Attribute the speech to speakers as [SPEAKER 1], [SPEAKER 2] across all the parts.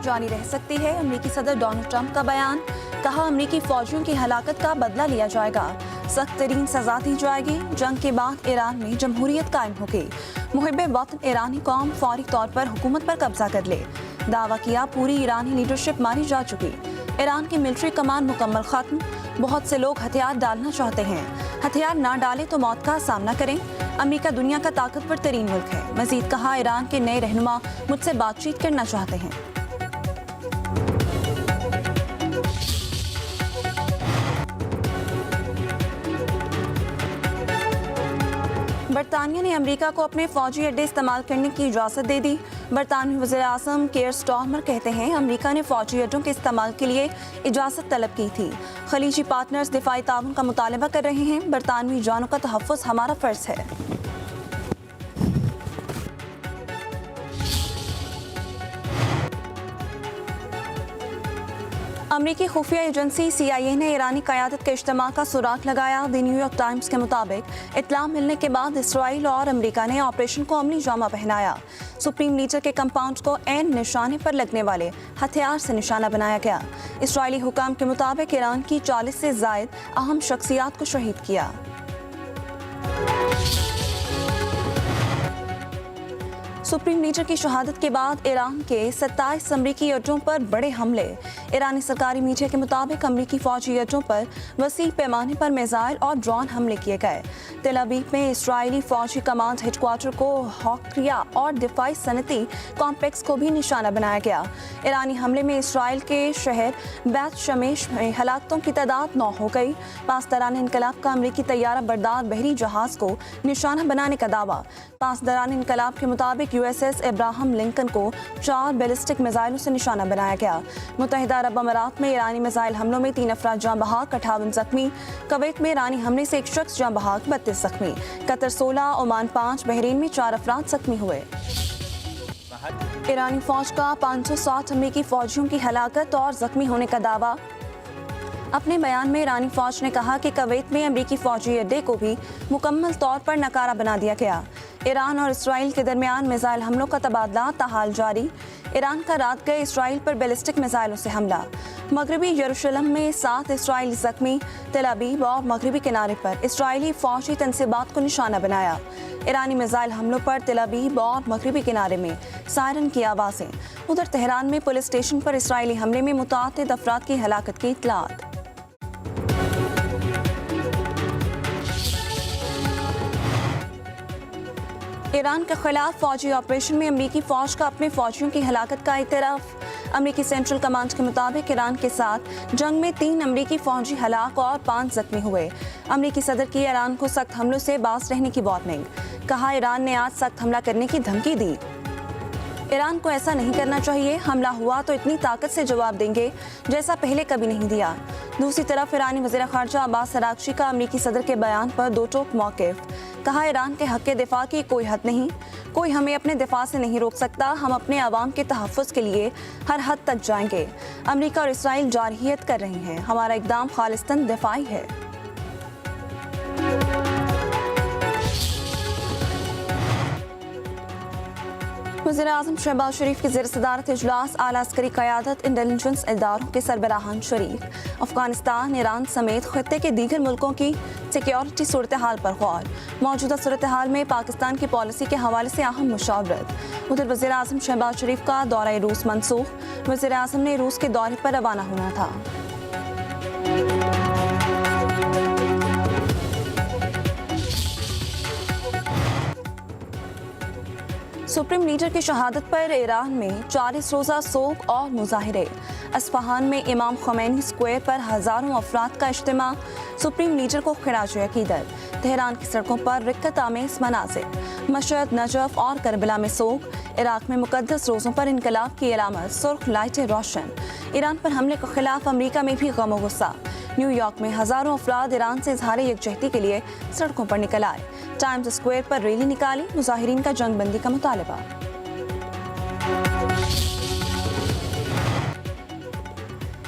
[SPEAKER 1] जारी रह सकती है। अमेरिकी सदर डोनाल्ड ट्रंप का बयान, कहा अमेरिकी फौजियों की हलाकत का बदला लिया जाएगा, सख्त तरीन सजा दी जाएगी। जंग के बाद ईरान में जमहूरियत कायम होगी। मुहिब्बे वतन ईरानी कौम फौरी तौर पर हुकूमत पर कब्जा कर ले। दावा किया पूरी ईरानी लीडरशिप मारी जा चुकी। ईरान की मिलिट्री कमान मुकम्मल खत्म। बहुत से लोग हथियार डालना चाहते हैं, हथियार ना डालें तो मौत का सामना करें। अमेरिका दुनिया का ताकतवर तरीन मुल्क है। मजीद कहा ईरान के नए रहनुमा मुझसे बातचीत करना चाहते हैं। बरतानिया ने अमेरिका को अपने फौजी अड्डे इस्तेमाल करने की इजाज़त दे दी। बरतानवी वज़ीर आज़म केयर स्टारमर कहते हैं अमेरिका ने फौजी अड्डों के इस्तेमाल के लिए इजाज़त तलब की थी। खलीजी पार्टनर्स दिफाई ताउन का मुतालबा कर रहे हैं। बरतानवी जानों का तहफ़्फ़ुज़ हमारा फ़र्ज़ है। अमेरिकी खुफिया एजेंसी CIA ने ईरानी क़यादत के इज्तिमा का सुराग लगाया। द न्यूयॉर्क टाइम्स के मुताबिक इत्तला मिलने के बाद इसराइल और अमेरिका ने ऑपरेशन को अमली जामा पहनाया। सुप्रीम लीडर के कंपाउंड को ऐन निशाने पर लगने वाले हथियार से निशाना बनाया गया। इसराइली हुकाम के मुताबिक ईरान की 40 से ज़ायद अहम शख्सियात को शहीद किया। सुप्रीम लीडर की शहादत के बाद ईरान के 27 अमरीकी अड्डों पर बड़े हमले। ईरानी सरकारी मीडिया के मुताबिक अमरीकी फौजी अड्डों पर वसी पैमाने पर मिसाइल और ड्रोन हमले किए गए। तेल अवीव में इसराइली फौजी कमांड हेडक्वार्टर को हौक्रिया और दिफाई सनती कॉम्प्लेक्स को भी निशाना बनाया गया। ईरानी हमले में इसराइल के शहर बैत शमेश में हलाकतों की तादाद 9 हो गई। पासदारान इनकलाब का अमरीकी तैयारा बरदार बहरी जहाज को निशाना बनाने का दावा। पासदारान इनकलाब के मुताबिक USS इब्राहिम लिंकन को 4 बैलिस्टिक मिसाइलों से निशाना बनाया गया। मुत्तहिदा अरब अमारात में ईरानी मिसाइल हमलों में 3 अफराद जाँ बहक, 58 जख्मी। कुवैत में ईरानी हमले से 1 शख्स जाँ बहक, 32 जख्मी। कतर 16, ओमान 5, बहरीन में 4 अफराद जख्मी हुए। ईरानी फौज का 560 अमेरिकी फौजियों की हलाकत और जख्मी होने का दावा। अपने बयान में ईरानी फौज ने कहा कि कुवैत में अमेरिकी फौजी अड्डे को भी मुकम्मल तौर पर नकारा बना दिया गया। ईरान और इसराइल के दरमियान मिसाइल हमलों का तबादला ताहाल जारी। ईरान का रात गए इसराइल पर बैलिस्टिक मिसाइलों से हमला। मगरबी यरूशलेम में 7 इसराइली जख्मी। तेल अवीव और मगरबी किनारे पर इसराइली फौजी तनसीबात को निशाना बनाया। ईरानी मिसाइल हमलों पर तेल अवीव और मगरबी किनारे में सायरन की आवाज़ें। उधर तेहरान में पुलिस स्टेशन पर इसराइली हमले में मुतअद्दिद अफराद की हलाकत की इत्तलात। ईरान के खिलाफ फौजी ऑपरेशन में अमेरिकी फौज का अपने फौजियों की हलाकत का इतराफ़। अमेरिकी सेंट्रल कमांड के मुताबिक ईरान के साथ जंग में 3 अमेरिकी फौजी हलाक और 5 जख्मी हुए। अमेरिकी सदर की ईरान को सख्त हमलों से बाज रहने की वार्निंग। कहा ईरान ने आज सख्त हमला करने की धमकी दी। ईरान को ऐसा नहीं करना चाहिए, हमला हुआ तो इतनी ताकत से जवाब देंगे जैसा पहले कभी नहीं दिया। दूसरी तरफ ईरानी वज़ीर ख़ारजा अब्बास अराग़ची का अमेरिकी सदर के बयान पर दो टोक मौक़िफ़। कहा ईरान के हक़ दिफा की कोई हद नहीं, कोई हमें अपने दिफा से नहीं रोक सकता। हम अपने अवाम के तहफ़्फ़ुज़ के लिए हर हद तक जाएंगे। अमेरिका और इसराइल जारहियत कर रही हैं, हमारा इक़दाम खालिस्तन दिफाई है। वज़ीर-ए-आज़म शहबाज शरीफ की ज़ेर सदारत इजलास आला अस्करी क़यादत इंटेलिजेंस इदारों के सरबराहान शरीक। अफ़गानिस्तान, ईरान समेत ख़ित्ते के दीगर मुल्कों की सिक्योरिटी सूरत हाल पर गौर। मौजूदा सूरत हाल में पाकिस्तान की पॉलिसी के हवाले से अहम मुशावरत। उधर वज़ीर-ए-आज़म शहबाज शरीफ का दौरा रूस मनसूख। वज़ीर-ए-आज़म ने रूस के दौरे पर रवाना होना था। सुप्रीम लीडर की शहादत पर ईरान में 40 रोज़ा सोग और मुजाहिरे। अस्फहान में इमाम ख़ुमैनी स्क्वायर पर हज़ारों अफराद का इज्तिमा। सुप्रीम लीडर को खिराज अक़ीदत। तेहरान की सड़कों पर रिक्कत आमेज़ मनाज़िर। मशहद, नजफ और करबला में सोग। इराक़ में मुक़द्दस रोज़ों पर इनकलाब की अलामत, सुर्ख लाइटें रोशन। ईरान पर हमले के खिलाफ अमरीका में भी गम व गुस्सा। न्यूयॉर्क में हज़ारों अफराद ईरान से इज़हार यकजहती के लिए सड़कों पर निकल आए। टाइम्स स्क्वायर पर रैली निकाली। मुजाहिरीन का जंगबंदी का मुतालबा।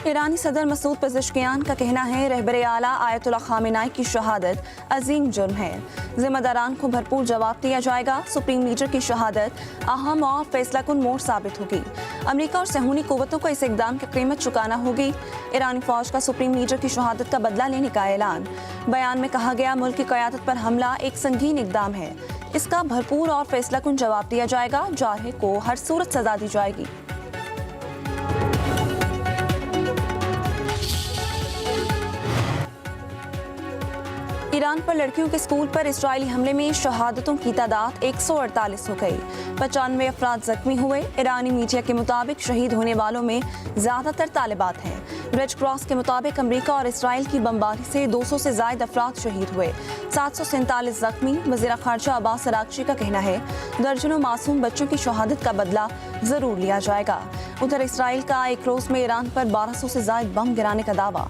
[SPEAKER 1] ईरानी सदर मसूद पेज़ेश्कियान का कहना है रहबर आला आयतुल्लाह खामेनी की शहादत अजीम जुर्म है, जिम्मेदारान को भरपूर जवाब दिया जाएगा। सुप्रीम लीडर की शहादत अहम और फैसलाकुन मोड़ साबित होगी। अमेरिका और सहूनी कुव्वतों को इस इकदाम की कीमत चुकाना होगी। ईरानी फौज का सुप्रीम लीडर की शहादत का बदला लेने का ऐलान। बयान में कहा गया, मुल्क की क़यादत पर हमला एक संगीन इकदाम है, इसका भरपूर और फैसलाकुन जवाब दिया जाएगा। जारह को हर सूरत सजा दी जाएगी। ईरान पर लड़कियों के स्कूल पर इजरायली हमले में शहादतों की तादाद 148 हो गई। 95 अफराद जख्मी हुए। ईरानी मीडिया के मुताबिक शहीद होने वालों में ज्यादातर तालिबात हैं। रेड क्रॉस के मुताबिक अमेरिका और इसराइल की बमबारी से 200 से ज्यादा अफराद शहीद हुए, 747 जख्मी। वज़ीर ख़ारजा अब्बास अराग़ची का कहना है, दर्जनों मासूम बच्चों की शहादत का बदला जरूर लिया जाएगा। उधर इसराइल का एक रोज में ईरान पर 1200 से ज्यादा बम गिराने का दावा।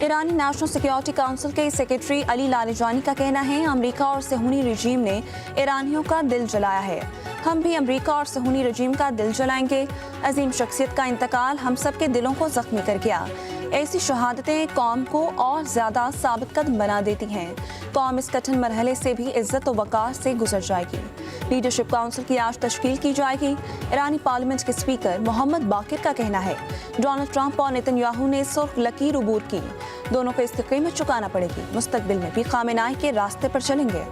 [SPEAKER 1] ईरानी नेशनल सिक्योरिटी काउंसिल के सेक्रेटरी अली लारिजानी का कहना है, अमेरिका और सहूनी रजीम ने ईरानियों का दिल जलाया है, हम भी अमेरिका और सहूनी रजीम का दिल जलाएंगे। अजीम शख्सियत का इंतकाल हम सब के दिलों को जख्मी कर गया। ऐसी शहादतें कौम को और ज्यादा साबित कदम बना देती हैं। कौम इस कठिन मरहले से भी इज्जत और वकार से गुजर जाएगी। लीडरशिप काउंसिल की आज तश्कील की जाएगी। ईरानी पार्लियामेंट के स्पीकर मोहम्मद बाकिर का कहना है, डोनाल्ड ट्रंप और नेतन्याहू ने सुर्ख लकीर उबूर की, दोनों को इसकी कीमत चुकाना पड़ेगी। मुस्तकबिल में भी खामेनी के रास्ते पर चलेंगे।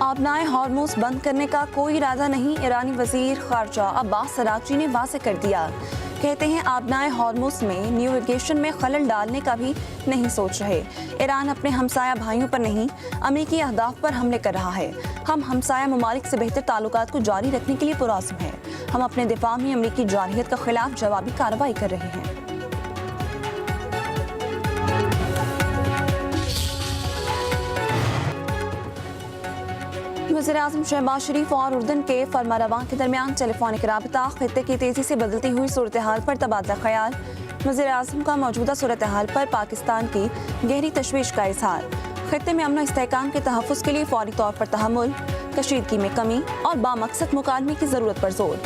[SPEAKER 1] आबनाए हॉर्मोज बंद करने का कोई इरादा नहीं, ईरानी वजीर खारजा अब्बास अराग़ची ने वाज़ेह कर दिया। कहते हैं, आबनाए हॉर्मोज में नेविगेशन में खलल डालने का भी नहीं सोच रहे। ईरान अपने हमसाया भाइयों पर नहीं, अमेरिकी अहदाफ पर हमले कर रहा है। हम हमसाया ममालिक से बेहतर ताल्लुकात को जारी रखने के लिए पुरअज़्म हैं। हम अपने दिफा में अमेरिकी जारहियत के खिलाफ जवाबी कार्रवाई कर रहे हैं। वज़ीर-ए-आज़म शहबाज शरीफ और उर्दन के फरमारवां के दरमियान टेलीफोनिक राबता, खित्ते की तेजी से बदलती हुई सूरत हाल पर तबादला ख्याल। वज़ीर-ए-आज़म का मौजूदा सूरत हाल पर पाकिस्तान की गहरी तशवीश का इजहार। खित्ते में अमन और इस्तेहकाम के तहफ़्फ़ुज़ के लिए फौरी तौर पर तहम्मुल, कशीदगी में कमी और बामकसद मुकालमे की ज़रूरत पर जोर।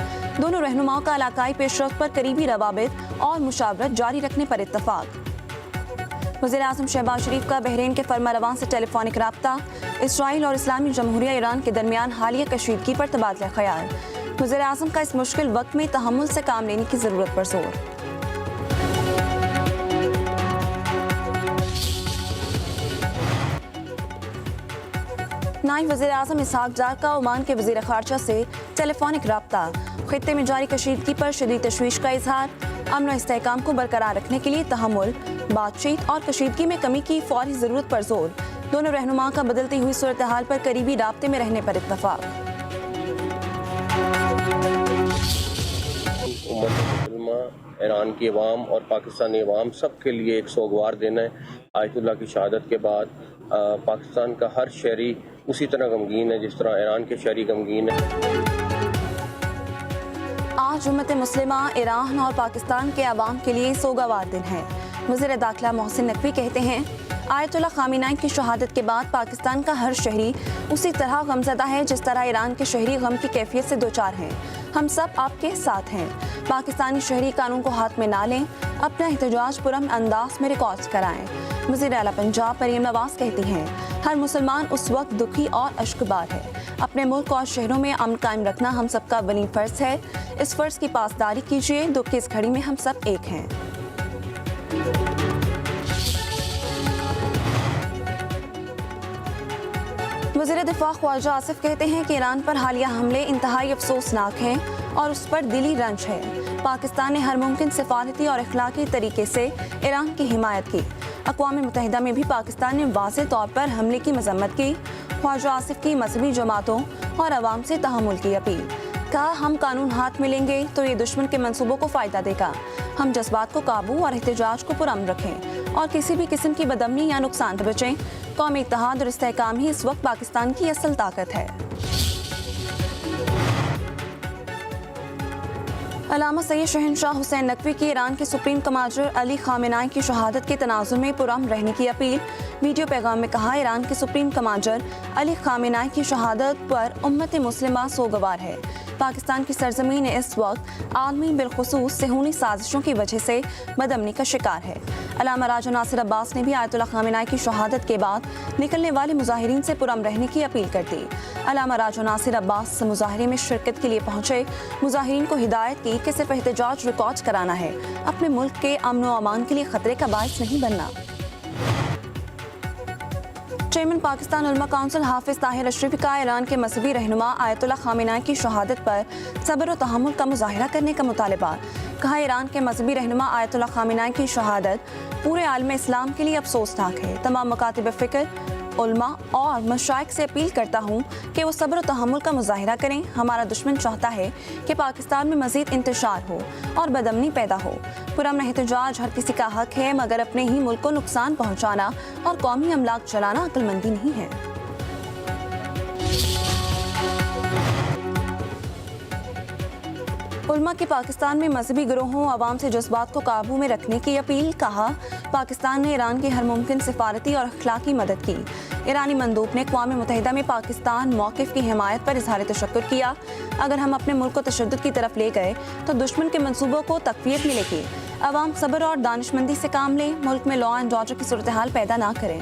[SPEAKER 1] दोनों रहनुमाओं का इलाकाई पेशरफ्त पर करीबी रवाबित और मुशावरत जारी रखने पर इत्तफाक। वज़ीर-ए-आज़म शहबाज शरीफ का बहरीन के फरमारवां से टेलीफोनिक राब्ता। इसराइल और इस्लामी जमहूरिया ईरान के दरमियान हालिया कशीदगी पर तबादला ख्याल। वज़ीर-ए-आज़म का इस मुश्किल वक्त में तहम्मुल से काम लेने की ज़रूरत पर जोर। नायब वज़ीर-ए-आज़म इसहाक डार का ओमान के वज़ीर ख़ारजा से टेलीफोनिक राब्ता। खित्ते में जारी कशीदगी पर शदीद तशवीश का इजहार। अमन और इस्तेहकाम को बरकरार रखने के लिए तहम्मुल, बातचीत और कशीदगी में कमी की फौरी ज़रूरत पर जोर। दोनों रहनुमा का बदलती हुई सूरत हाल पर करीबी राब्ते में रहने पर इत्तफाक।
[SPEAKER 2] ईरान की अवाम और पाकिस्तानी अवाम सब के लिए एक सोगवार दिन है। आयतुल्लाह की शहादत के बाद पाकिस्तान का हर शहरी उसी तरह गमगीन है जिस तरह ईरान के शहरी गमगीन है।
[SPEAKER 1] आज उम्मत मुस्लिमा ईरान और पाकिस्तान के अवाम के लिए सोगवार दिन है। वज़ीर दाखिला मोहसिन नकवी कहते हैं, आयतुल्लाह खामेनी की शहादत के बाद पाकिस्तान का हर शहरी उसी तरह गमज़दा है जिस तरह ईरान के शहरी गम की कैफियत से दोचार हैं। हम सब आपके साथ हैं। पाकिस्तानी शहरी कानून को हाथ में ना लें, अपना एहतजाज पुरअमन अंदाज में रिकॉर्ड कराएं। वज़ीर आला पंजाब मरीम नवाज कहती हैं, हर मुसलमान उस वक्त दुखी और अश्कबार है। अपने मुल्क और शहरों में अमन कायम रखना हम सबका वली फ़र्ज है। इस फ़र्ज की पासदारी कीजिए। दुख की इस घड़ी में हम सब एक हैं। वज़ीर दिफा ख्वाजा आसिफ कहते हैं कि ईरान पर हालिया हमले इंतहाई अफसोसनाक हैं और उस पर दिली रंज है। पाकिस्तान ने हर मुमकिन सिफारती और अखलाकी तरीके से ईरान की हिमायत की। अक़वाम मुत्तहिदा में भी पाकिस्तान ने वाज़ेह तौर पर हमले की मजम्मत की। ख्वाजा आसिफ की मजहबी जमातों और अवाम से तहम्मुल की अपील। कहा, हम कानून हाथ में लेंगे तो ये दुश्मन के मंसूबों को फ़ायदा देगा। हम जज्बात को काबू और एहतजाज को पुरअमन रखें और किसी भी किस्म की बदअमनी या नुकसान से बचें। कौमी इत्तेहाद और इस्तेहकाम ही इस वक्त पाकिस्तान की असल ताकत है। अल्लामा सैयद शहनशाह हुसैन नकवी की ईरान के सुप्रीम कमांडर अली खामेनी की शहादत के तनाज़ुर में पुरअमन रहने की अपील। वीडियो पैगाम में कहा, ईरान के सुप्रीम कमांडर अली खामेनाई की शहादत पर उम्मत मुस्लिमा सोगवार है। पाकिस्तान की सरजमीन इस वक्त आलमी बिलखुसूस सेहूनी साजिशों की वजह से बदअमनी का शिकार है। अल्लामा राजा नासिर अब्बास ने भी आयतुल्लाह खामेनाई की शहादत के बाद निकलने वाले मुजाहिरीन से पुरअमन रहने की अपील कर दी। अल्लामा राजा नासिर अब्बास मुजाहरे में शिरकत के लिए पहुंचे मुजाहिरीन को हिदायत की कि सिर्फ एहतजाज रिकॉर्ड कराना है, अपने मुल्क के अमन व अमान के लिए खतरे का बायस नहीं बनना। चेयरमैन पाकिस्तान उलमा काउंसिल हाफिज ताहिर अशरफी का ईरान के मजहबी रहनुमा आयतुल्लाह खामेनाई की शहादत पर सब्र और तहम्मुल का मुजाहिरा करने का मुतालबा। कहा, ईरान के मजहबी रहनुमा आयतुल्लाह खामेनाई की शहादत पूरे आलम इस्लाम के लिए अफसोसनाक है। तमाम मकातिब फ़िक्र, उलमा और मशाइख से अपील करता हूँ कि वो सब्र और तहम्मुल का मुजाहिरा करें। हमारा दुश्मन चाहता है कि पाकिस्तान में मज़ीद इंतशार हो और बदअमनी पैदा हो। पुरअमन एहतजाज हर किसी का हक है, मगर अपने ही मुल्क को नुकसान पहुँचाना और कौमी अमलाक चलाना अक्लमंदी नहीं है। उलमा की पाकिस्तान में मजहबी गिरोहों अवाम से जज्बात को काबू में रखने की अपील। कहा, पाकिस्तान ने ईरान की हर मुमकिन सिफारती और अखलाकी मदद की। ईरानी मंदूब ने अक़वाम मुत्तहिदा में पाकिस्तान मौक़िफ़ की हिमायत पर इज़हार तशक्कुर किया। अगर हम अपने मुल्क को तशद्दुद की तरफ ले गए तो दुश्मन के मंसूबों को तक़वियत मिलेगी। अवाम सब्र और दानिशमंदी से काम लें, मुल्क में लॉ एंड ऑर्डर की सूरत हाल पैदा ना करें।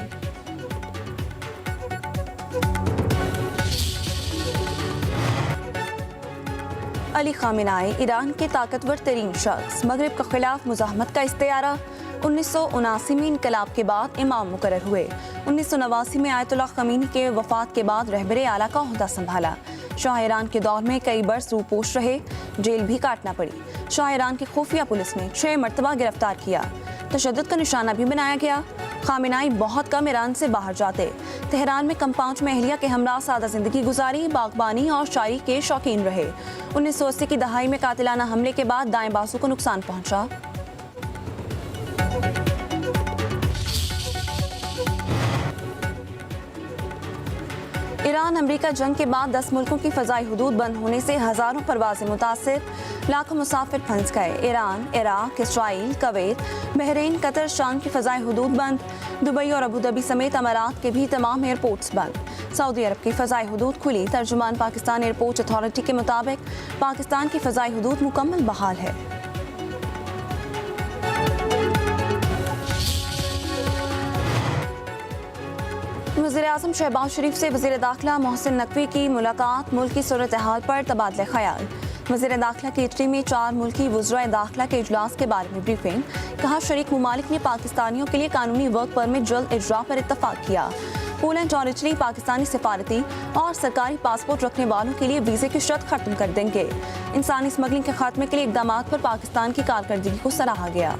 [SPEAKER 1] अली खामेनाई ईरान के ताकतवर तरीन शख्स, मगरब के खिलाफ मुज़ाहमत का इस्तियारा। 1979 में इनकलाब के बाद इमाम मुकर्रर हुए। 1989 में आयतुल्लाह ख़मीनी के वफ़ात के बाद रहबरे आला का ओहदा संभाला। शाह ईरान के दौर में कई बरस रूपोश रहे, जेल भी काटना पड़ी। शाह ईरान की खुफिया पुलिस ने 6 मरतबा गिरफ्तार किया, तशद्दुद का निशाना भी बनाया गया। खामेनाई बहुत कम ईरान से बाहर जाते। तेहरान में कंपाउंड में अहलिया के हमरा सादा जिंदगी गुजारी, बागबानी और शायरी के शौकीन रहे। 1980 की दहाई में कातिलाना हमले के बाद दाएं बाजू को नुकसान पहुंचा। ईरान अमेरिका जंग के बाद 10 मुल्कों की फ़ज़ाई हुदूद बंद होने से हज़ारों परवाज़ें मुतासिर, लाखों मुसाफिर फंस गए। Iran, Iraq, Israel, Kuwait, Bahrain, Qatar, शाम की फ़ज़ाई हुदूद बंद। दुबई और अबू धाबी समेत अमारात के भी तमाम एयरपोर्ट्स बंद। सऊदी अरब की फ़ज़ाई हुदूद खुली। तर्जुमान पाकिस्तान एयरपोर्ट अथॉरिटी के मुताबिक पाकिस्तान की फ़ज़ाई हुदूद मुकम्मल बहाल है। वज़ीर-ए-आज़म शहबाज शरीफ से वज़ीर दाखिला मोहसिन नकवी की मुलाकात, मुल्क की सूरत हाल पर तबादला ख्याल। वज़ीर दाखिला की इटली में 4 मुल्की वज़राए दाखिला के इजलास के बारे में ब्रीफिंग। कहा, शरीक ममालिक ने पाकिस्तानियों के लिए कानूनी वर्क परमिट जल्द इजरा पर इत्तफाक किया। पोलैंड और इटली पाकिस्तानी सिफारती और सरकारी पासपोर्ट रखने वालों के लिए वीज़े की शर्त खत्म कर देंगे। इंसानी स्मगलिंग के खात्मे के लिए इक़दाम पर पाकिस्तान की कारकर्दगी को सराहा गया।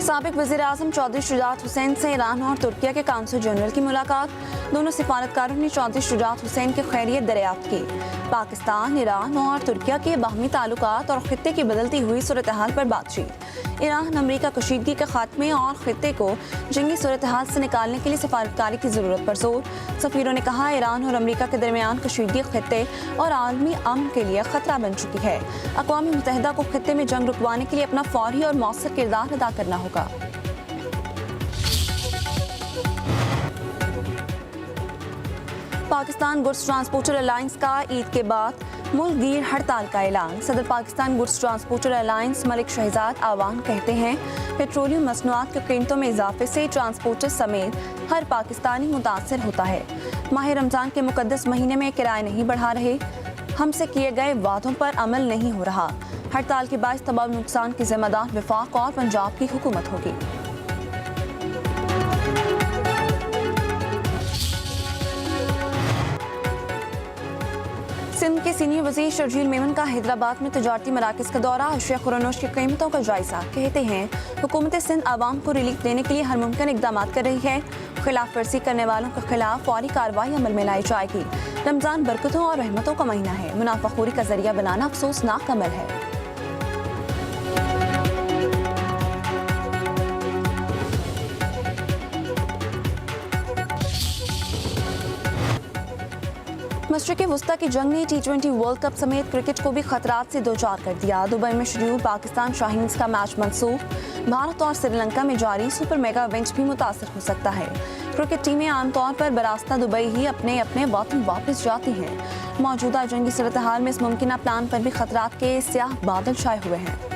[SPEAKER 1] साबिक वज़ीर-ए-आज़म चौधरी शुजात हुसैन से ईरान और तुर्किया के काउंसिल जनरल की मुलाकात। दोनों सिफारतकारों ने चौधरी शुजात हुसैन की खैरियत दरियाफ्त की। पाकिस्तान, ईरान और तुर्किया के बाहमी ताल्लुकात और खित्ते की बदलती हुई सूरत हाल पर बातचीत। ईरान अमेरिका कशीदगी के खात्मे और खित्ते को जंगी सूरत हाल से निकालने के लिए सिफारतकारी की ज़रूरत पर जोर। सफ़ीरों ने कहा, ईरान और अमेरिका के दरमियान कशीदगी खित्ते और आलमी अमन के लिए खतरा बन चुकी है। अक़वाम मुत्तहिदा को खित्ते में जंग रुकवाने के लिए अपना फौरी और मौसर किरदार अदा करना होगा। पाकिस्तान गुड्स ट्रांसपोर्टर अलायंस का ईद के बाद मुल्क गिर हड़ताल का ऐलान। सदर Pakistan goods transporter alliance Malik Shahzad Awan कहते हैं, पेट्रोलियम मसनूआत की कीमतों में इजाफे से ट्रांसपोर्टर समेत हर पाकिस्तानी मुतासर होता है। माह रमज़ान के मुकद्दस महीने में किराए नहीं बढ़ा रहे, हमसे किए गए वादों पर अमल नहीं हो रहा। हड़ताल के बायस तमाम नुकसान की जिम्मेदार वफाक और पंजाब की हुकूमत होगी। सिंध के सीनियर वज़ीर शर्जील मेमन का हैदराबाद में तजारती मराकज़ का दौरा। अशिया खुरानोश की कीमतों का जायजा। कहते हैं, हुकूमत सिंध आवाम को रिलीफ देने के लिए हर मुमकिन इकदाम कर रही है। खिलाफ वर्जी करने वालों के खिलाफ फौरी कार्रवाई अमल में लाई जाएगी। रमज़ान बरकतों और रहमतों का महीना है, मुनाफाखोरी का जरिया बनाना अफसोसनाक अमल है। मशरिक़ वस्ता की जंग ने T20 वर्ल्ड कप समेत क्रिकेट को भी खतरात से दो चार कर दिया। दुबई में शेड्यूल पाकिस्तान शाहीन्स का मैच मंसूख। भारत और श्रीलंका में जारी सुपर मेगा इवेंट भी मुतासर हो सकता है। क्रिकेट टीमें आमतौर पर बरास्ता दुबई ही अपने अपने वतन वापस जाती हैं। मौजूदा जंगी सूरत हाल में इस मुमकिन प्लान पर भी खतरात के स्याह बादल छाए हुए हैं।